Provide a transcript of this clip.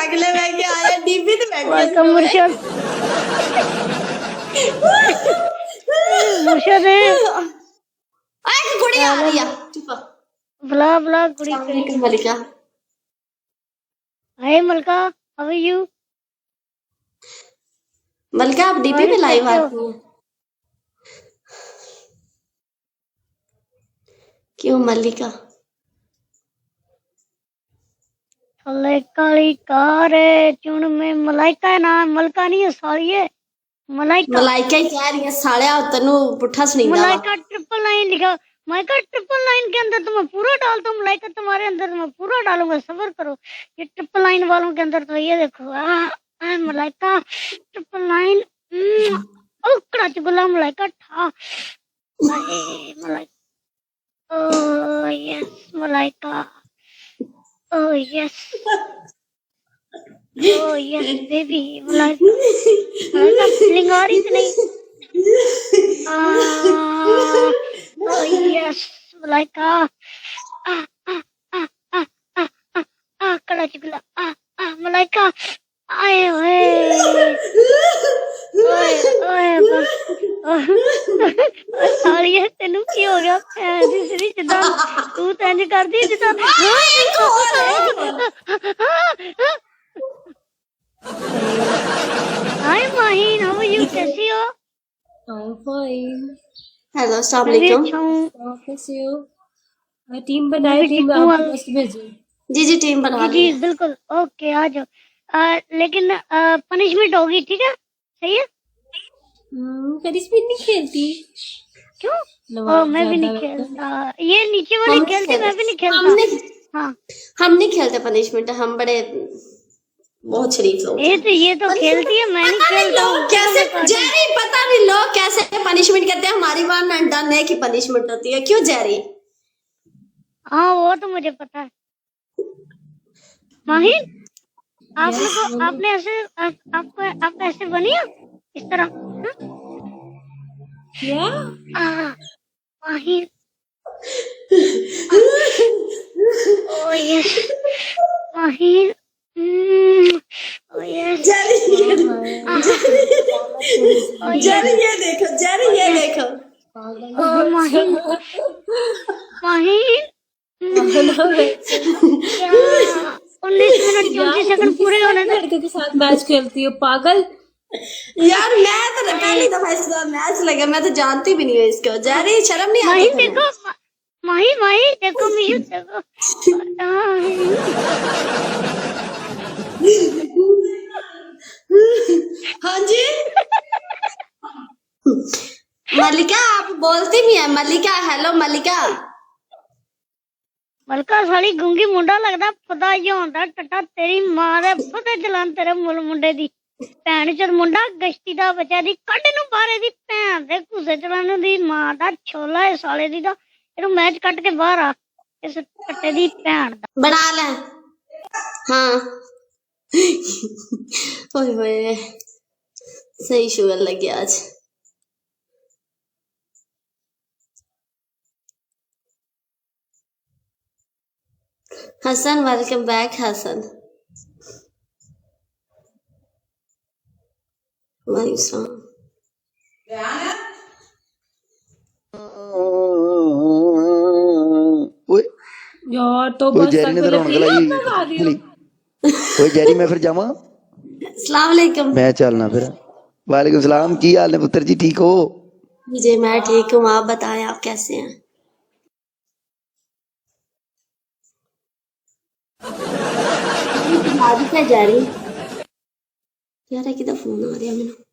अगले में क्या आया डीपी तो बैठ गया वेलकम मुर्शद। मुर्शद है एक कुड़ी आ रही है चुप बुला बुला कुड़ी अस्सलाम करी। वालेकुम मलिका हाय मलका, हाउ आर यू? मलिका आप डीपी पे लाइव आती हैं क्यों मलिका? काली कार है चुन में मलाइका है ना, मलका नहीं है साली है मलाइका। मलाइका ही कह रही है सालिया तनु पुट्ठा सुनींदा वा मलाइका ट्रिपल लाइन लिखा। मलाइका ट्रिपल लाइन के अंदर तो मैं पूरा डालता हूँ, मलाइका तुम्हारे अंदर मैं पूरा डालूंगा, सब्र करो। ये ट्रिपल लाइन वालों के अंदर तो ये देखो मलाइका ट्रिपल लाइन कड़ा चुगला मलाइका ठा Malaika. Oh yes Malaika, oh yes, oh yes baby Malaika. Malaika feeling आ रही थी नहीं? Oh yes Malaika. कड़ा चुगला मलाइका आए ओए ओए सालिया तेनू की हो गया? दूसरी जिदा तू तेज कर दी जिदा। हाय माहीन, हाउ आर यू? कैसी हो? I'm fine. हेलो अस्सलाम मैं भी वालेकुम अच्छा हूँ। आप कैसे हो? टीम बनाए थे, मैं आपके पास भेजूं। जी टीम बना जी ली जी है बिल्कुल ओके आ जाओ। लेकिन पनिशमेंट होगी ठीक है? सही है? करिश्मा नहीं खेलती। क्यों? मैं भी नहीं खेलता, ये नीचे वाली हम खेलती, मैं भी नहीं खेलता। हमने हाँ हम नहीं खेलते पनिशमेंट हम बड़े बहुत शरीफ लोग हैं ये तो खेलती है, मैं नहीं पता नहीं खेलता हूँ। लोग कैसे जेरी पता नहीं लोग कैसे पनिशमेंट करते हैं हमारी बार डन है कि पनिशमेंट होती है क्यों जेरी? हाँ वो तो मुझे पता है। माहिर आपने ऐसे आप ऐसे बनी हो इस तरह? क्या? माहिर ओह यस माहिर ओह यस जेरी ये देखो ओह माहिर माहिर 19 मिनट 34 सेकंड पूरे होने थे। लड़के के साथ मैच खेलती हो पागल। यार मैं तो पहली दफा इसके साथ मैच लगा, मैं तो जानती भी नहीं हूँ इसको। जेरी शर्म नहीं आती? माहिर देखो माहिर देखो मिशु देखो। हाँ जी मलिका आप बोलती भी है मलिका। हेलो मलिका। मलका साली गूंगी मुंडा लगदा पता ही होंदा टट्टा तेरी मां दे पता चलान तेरे मुंडे दी भैन चोद मुंडा गश्ती दा बचा दी कड्ड नू बारे दी भैन दे घुसे चलाने दी मां दा छोला है साले दी दा इनु मैच कट के बाहर आ इस कट्टे दी भैन दा बना ले। हाँ ओए होए सही शुगर लग गया आज। Hasan welcome back Hasan. यार तो बस जेरी ने तो रौनक लाई। ओए जेरी मैं फिर जावा? अस्सलाम वालेकुम। मैं चलना फिर। वालेकुम सलाम, की हाल है पुत्र जी, ठीक हो? जी मैं ठीक हूँ, आप बताएं आप कैसे हैं? जा रही यार कि फोन आ रहा है मैंने।